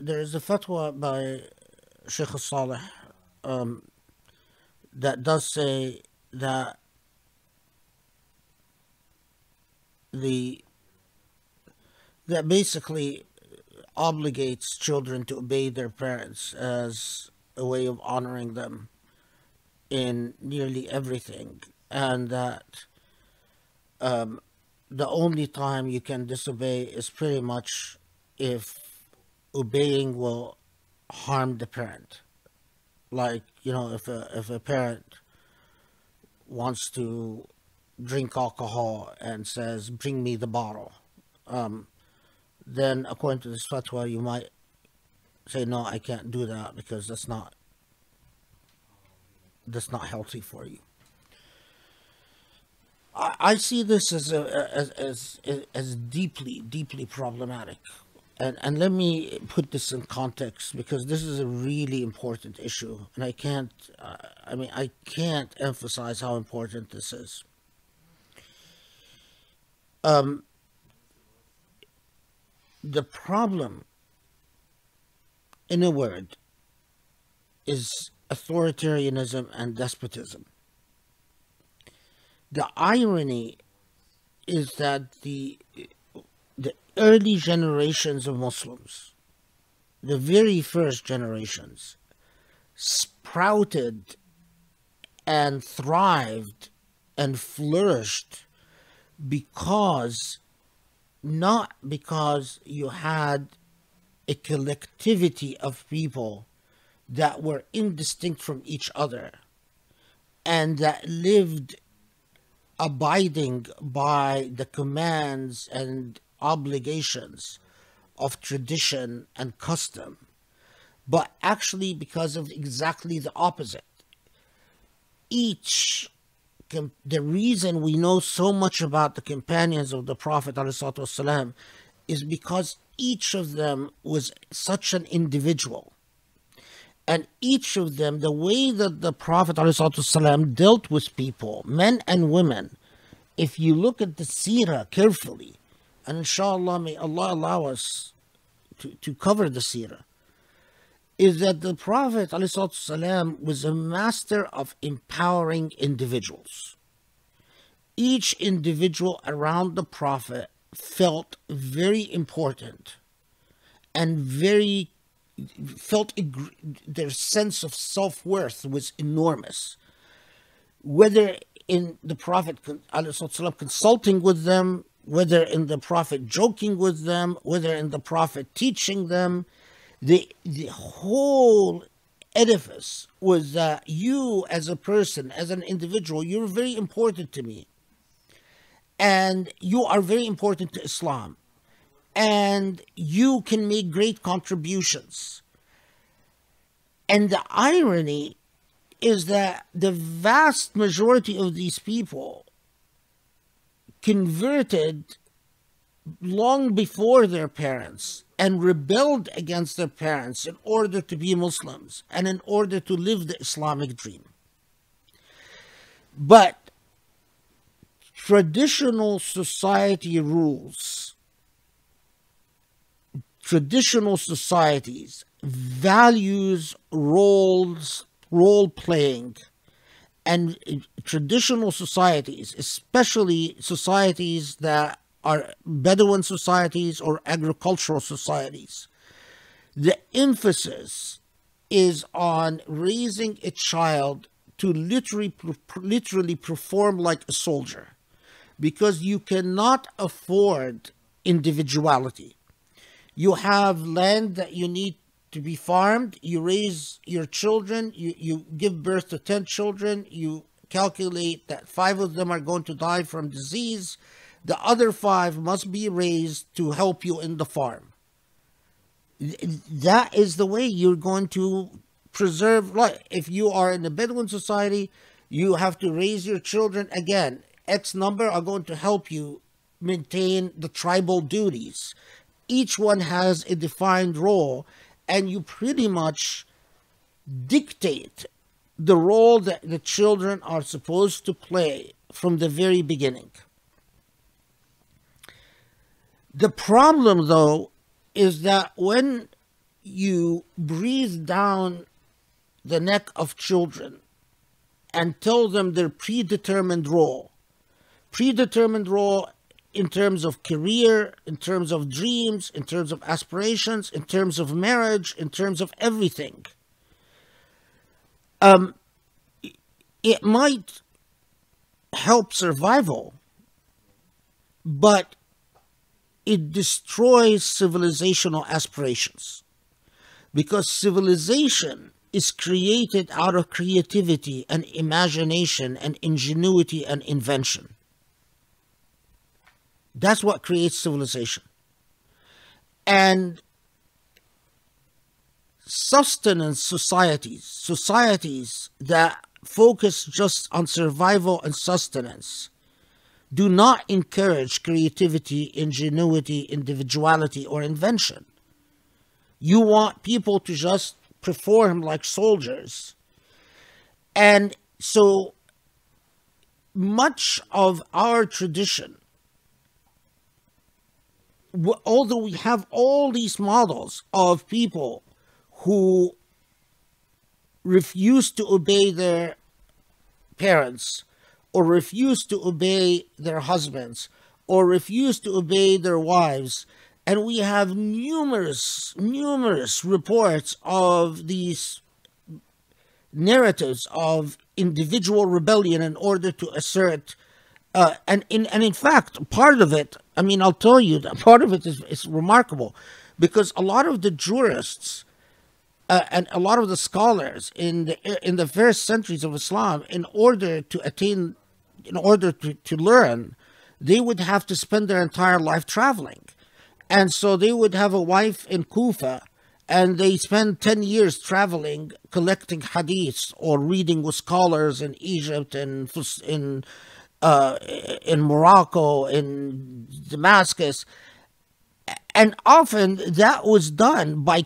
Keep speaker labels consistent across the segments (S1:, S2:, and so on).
S1: there is a fatwa by Sheikh Saleh that does say that the that basically obligates children to obey their parents as a way of honoring them in nearly everything, and that the only time you can disobey is pretty much if obeying will harm the parent. Like, if a parent wants to drink alcohol and says, "Bring me the bottle," then according to this fatwa, you might say, "No, I can't do that because that's not healthy for you." I see this as deeply problematic, and let me put this in context because this is a really important issue, and I can't emphasize how important this is. The problem, in a word, is authoritarianism and despotism. The irony is that the early generations of Muslims, the very first generations, sprouted and thrived and flourished not because you had a collectivity of people that were indistinct from each other and that lived abiding by the commands and obligations of tradition and custom, but actually because of exactly the opposite. The reason we know so much about the companions of the Prophet ﷺ is because each of them was such an individual. And each of them, the way that the Prophet ﷺ dealt with people, men and women, if you look at the seerah carefully, and inshallah may Allah allow us to cover the seerah, is that the Prophet ﷺ was a master of empowering individuals. Each individual around the Prophet felt very important and their sense of self-worth was enormous. Whether in the Prophet ﷺ consulting with them, whether in the Prophet joking with them, whether in the Prophet teaching them, the whole edifice was that you as a person, as an individual, you're very important to me. And you are very important to Islam. And you can make great contributions. And the irony is that the vast majority of these people converted long before their parents and rebelled against their parents in order to be Muslims and in order to live the Islamic dream. But traditional society rules, traditional societies, values, role playing, and traditional societies, especially societies that are Bedouin societies or agricultural societies, the emphasis is on raising a child to literally perform like a soldier, because you cannot afford individuality. You have land that you need to be farmed, you raise your children, you give birth to 10 children, you calculate that 5 of them are going to die from disease, the other 5 must be raised to help you in the farm. That is the way you're going to preserve life. If you are in a Bedouin society, you have to raise your children. Again, X number are going to help you maintain the tribal duties. Each one has a defined role, and you pretty much dictate the role that the children are supposed to play from the very beginning. The problem, though, is that when you breathe down the neck of children and tell them their predetermined role in terms of career, in terms of dreams, in terms of aspirations, in terms of marriage, in terms of everything, it might help survival, but it destroys civilizational aspirations, because civilization is created out of creativity and imagination and ingenuity and invention. That's what creates civilization. And sustenance societies that focus just on survival and sustenance, do not encourage creativity, ingenuity, individuality, or invention. You want people to just perform like soldiers. And so much of our tradition, although we have all these models of people who refuse to obey their parents, or refuse to obey their husbands, or refuse to obey their wives, and we have numerous reports of these narratives of individual rebellion in order to assert, and in fact, part of it, I mean, I'll tell you that part of it is remarkable, because a lot of the jurists and a lot of the scholars in the first centuries of Islam, in order to learn, they would have to spend their entire life traveling. And so they would have a wife in Kufa, and they spend 10 years traveling, collecting hadiths or reading with scholars in Egypt and in Morocco, in Damascus. And often that was done by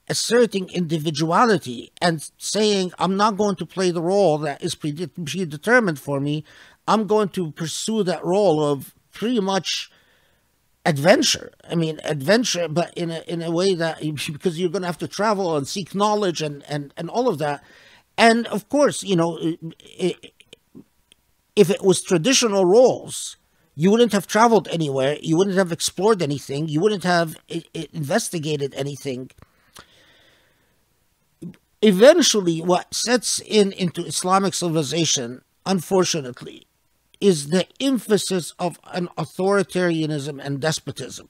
S1: asserting individuality and saying, I'm not going to play the role that is predetermined for me. I'm going to pursue that role of pretty much adventure. I mean, adventure, but in a way that, because you're going to have to travel and seek knowledge and all of that. And of course, you know, if it was traditional roles, you wouldn't have traveled anywhere. You wouldn't have explored anything. You wouldn't have investigated anything. Eventually, what sets into Islamic civilization, unfortunately, is the emphasis of an authoritarianism and despotism.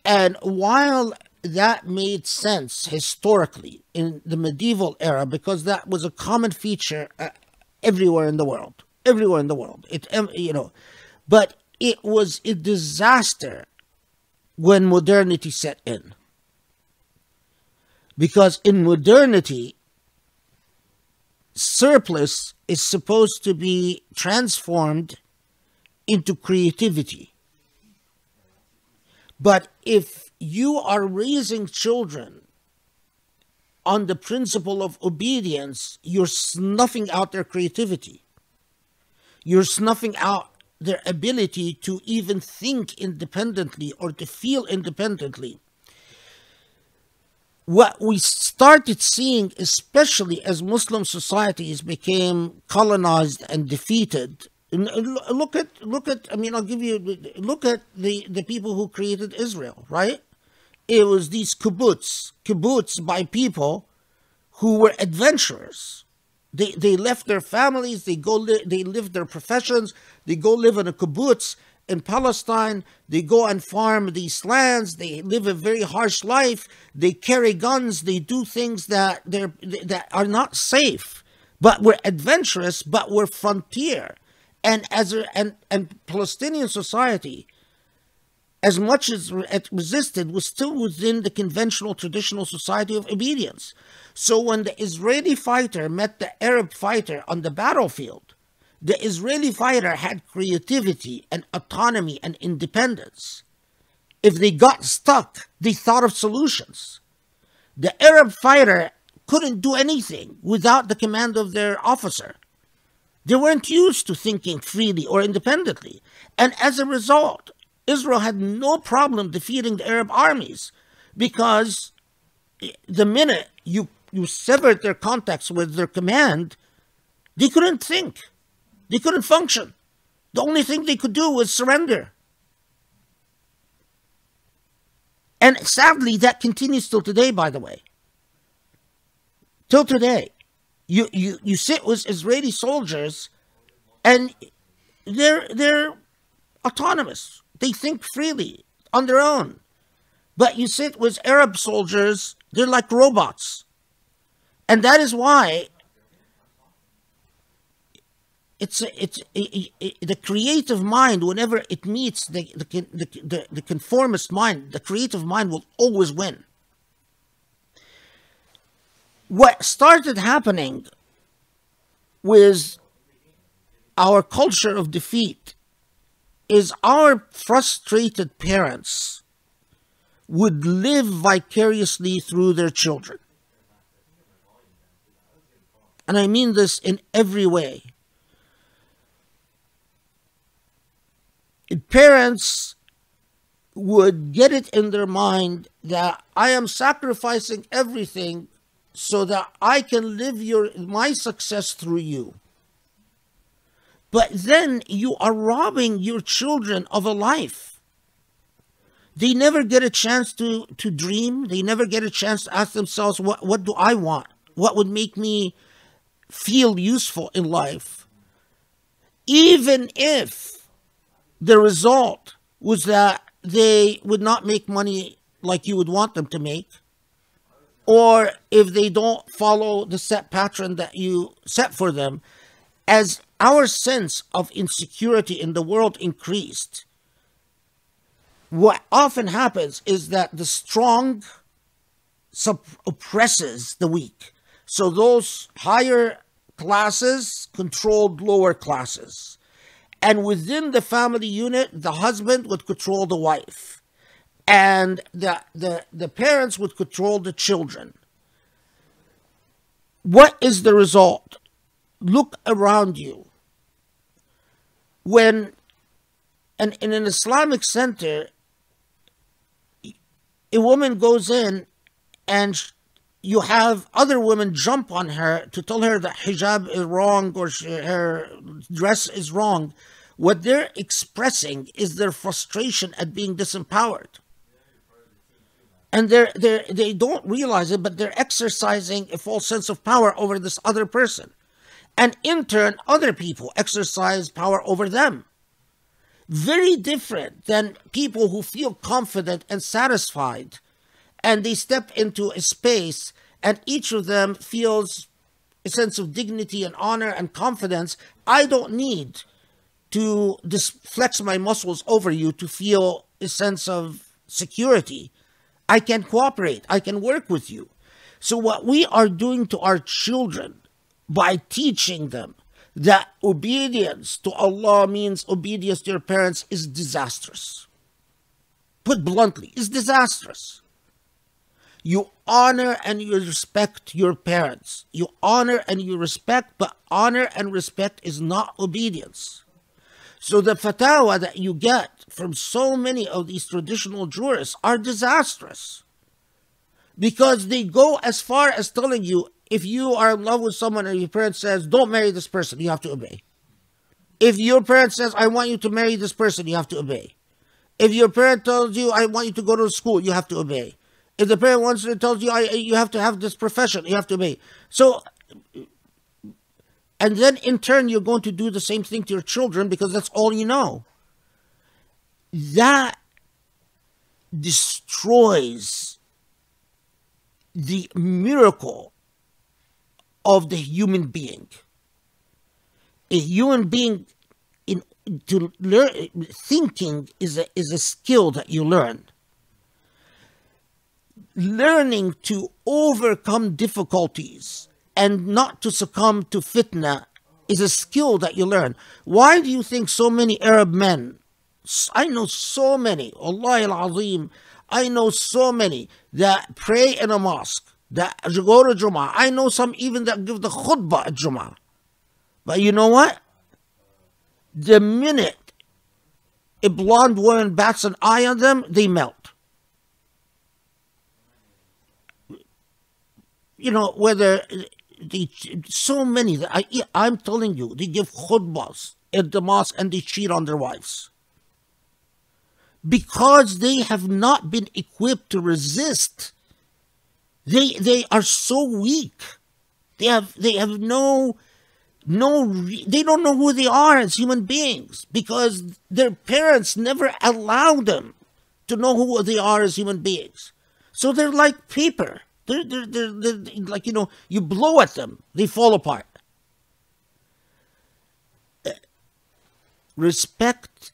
S1: And while that made sense historically in the medieval era, because that was a common feature everywhere in the world, but it was a disaster when modernity set in. Because in modernity, surplus is supposed to be transformed into creativity. But if you are raising children on the principle of obedience, you're snuffing out their creativity. You're snuffing out their ability to even think independently or to feel independently. What we started seeing, especially as Muslim societies became colonized and defeated, look at, I mean, I'll give you, look at the people who created Israel, right? It was these kibbutz by people who were adventurers. They left their families, they lived their professions, they go live in a kibbutz in Palestine, they go and farm these lands, they live a very harsh life, they carry guns, they do things that are not safe, but were adventurous, but were frontier. And Palestinian society, as much as it resisted, was still within the conventional traditional society of obedience. So when the Israeli fighter met the Arab fighter on the battlefield, the Israeli fighter had creativity and autonomy and independence. If they got stuck, they thought of solutions. The Arab fighter couldn't do anything without the command of their officer. They weren't used to thinking freely or independently. And as a result, Israel had no problem defeating the Arab armies because the minute you severed their contacts with their command, they couldn't think. They couldn't function. The only thing they could do was surrender. And sadly, that continues till today, by the way. Till today. You sit with Israeli soldiers and they're autonomous. They think freely on their own. But you sit with Arab soldiers, they're like robots. And that is why the creative mind, whenever it meets the conformist mind, the creative mind will always win. What started happening with our culture of defeat is our frustrated parents would live vicariously through their children. And I mean this in every way. Parents would get it in their mind that I am sacrificing everything so that I can live my success through you. But then you are robbing your children of a life. They never get a chance to dream. They never get a chance to ask themselves, what do I want? What would make me feel useful in life? Even if the result was that they would not make money like you would want them to make, or if they don't follow the set pattern that you set for them, as our sense of insecurity in the world increased, what often happens is that the strong oppresses the weak. So those higher classes controlled lower classes. And within the family unit, the husband would control the wife. And the parents would control the children. What is the result? Look around you. When in an Islamic center, a woman goes in and you have other women jump on her to tell her that hijab is wrong or her dress is wrong, what they're expressing is their frustration at being disempowered. And they don't realize it, but they're exercising a false sense of power over this other person. And in turn, other people exercise power over them. Very different than people who feel confident and satisfied, and they step into a space and each of them feels a sense of dignity and honor and confidence. I don't need to flex my muscles over you to feel a sense of security. I can cooperate. I can work with you. So what we are doing to our children by teaching them that obedience to Allah means obedience to your parents is disastrous. Put bluntly, is disastrous. You honor and you respect your parents. You honor and you respect, but honor and respect is not obedience. So the fatwa that you get from so many of these traditional jurists are disastrous. Because they go as far as telling you, if you are in love with someone and your parent says, don't marry this person, you have to obey. If your parent says, I want you to marry this person, you have to obey. If your parent tells you, I want you to go to school, you have to obey. If the parent tells you, you have to have this profession, you have to obey. So, and then in turn, you're going to do the same thing to your children because that's all you know. That destroys the miracle of the human being. A human being, thinking is a skill that you learn. Learning to overcome difficulties and not to succumb to fitna is a skill that you learn. Why do you think so many Arab men, I know so many, Allah al-Azim, I know so many that pray in a mosque, that go to Jum'ah. I know some even that give the khutbah at Jum'ah. But you know what? The minute a blonde woman bats an eye on them, they melt. whether so many, I'm telling you, they give khutbahs at the mosque and they cheat on their wives because they have not been equipped to resist. They are so weak. They have no they don't know who they are as human beings because their parents never allowed them to know who they are as human beings. So they're like paper. They're like, you blow at them, they fall apart. Respect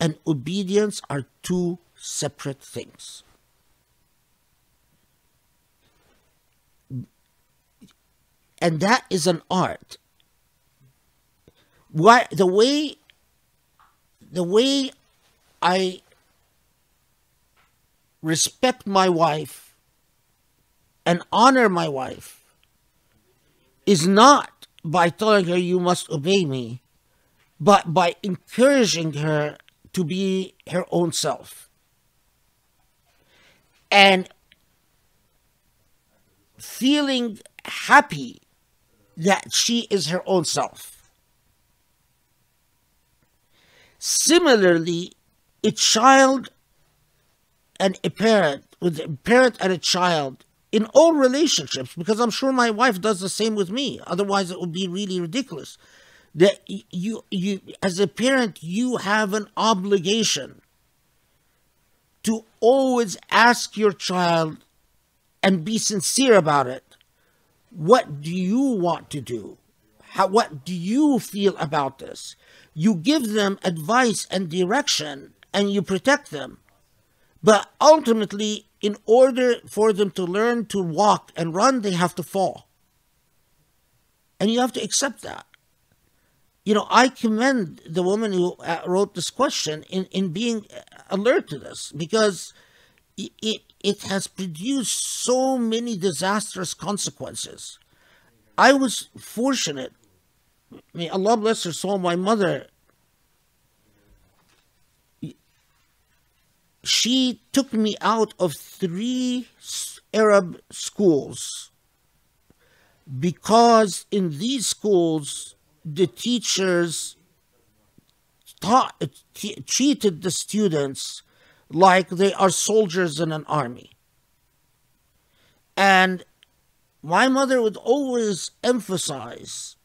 S1: and obedience are two separate things. And that is an art. The way I respect my wife and honor my wife is not by telling her you must obey me, but by encouraging her to be her own self and feeling happy that she is her own self. Similarly, a child and a parent, with a parent and a child, in all relationships, because I'm sure my wife does the same with me, otherwise it would be really ridiculous, that you as a parent, you have an obligation to always ask your child and be sincere about it. What do you want to do? What do you feel about this? You give them advice and direction and you protect them. But ultimately, in order for them to learn to walk and run, they have to fall. And you have to accept that. I commend the woman who wrote this question in being alert to this, because it has produced so many disastrous consequences. I was fortunate. May Allah bless her soul, my mother, she took me out of 3 Arab schools because in these schools the teachers treated the students like they are soldiers in an army. And my mother would always emphasize,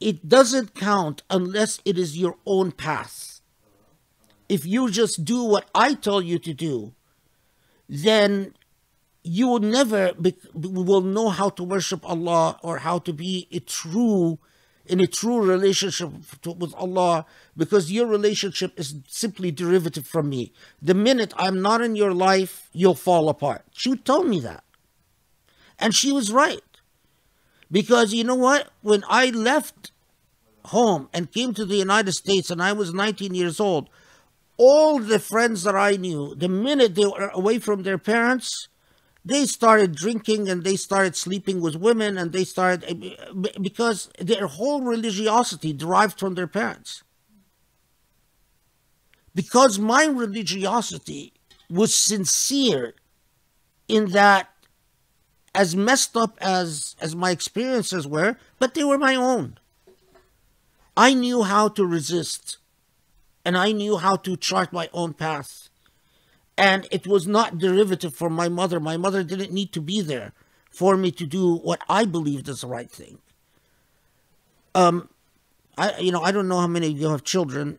S1: it doesn't count unless it is your own path. If you just do what I tell you to do, then you will never will know how to worship Allah or how to be in a true relationship with Allah, because your relationship is simply derivative from me. The minute I'm not in your life, you'll fall apart. She would tell me that. And she was right. Because you know what? When I left home and came to the United States and I was 19 years old, all the friends that I knew, the minute they were away from their parents, they started drinking and they started sleeping with women, and they started, because their whole religiosity derived from their parents. Because my religiosity was sincere, in that, as messed up as my experiences were, but they were my own. I knew how to resist, and I knew how to chart my own path. And it was not derivative from my mother. My mother didn't need to be there for me to do what I believed is the right thing. I don't know how many of you have children,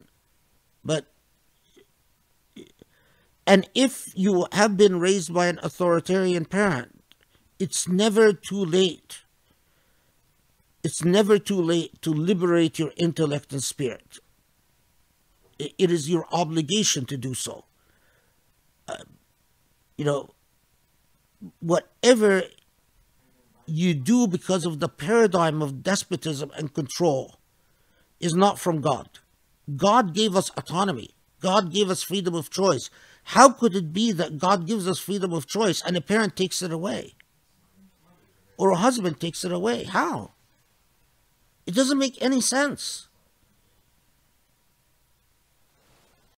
S1: and if you have been raised by an authoritarian parent, it's never too late. It's never too late to liberate your intellect and spirit. It is your obligation to do so. Whatever you do because of the paradigm of despotism and control is not from God. God gave us autonomy. God gave us freedom of choice. How could it be that God gives us freedom of choice and a parent takes it away? Or a husband takes it away? How? It doesn't make any sense.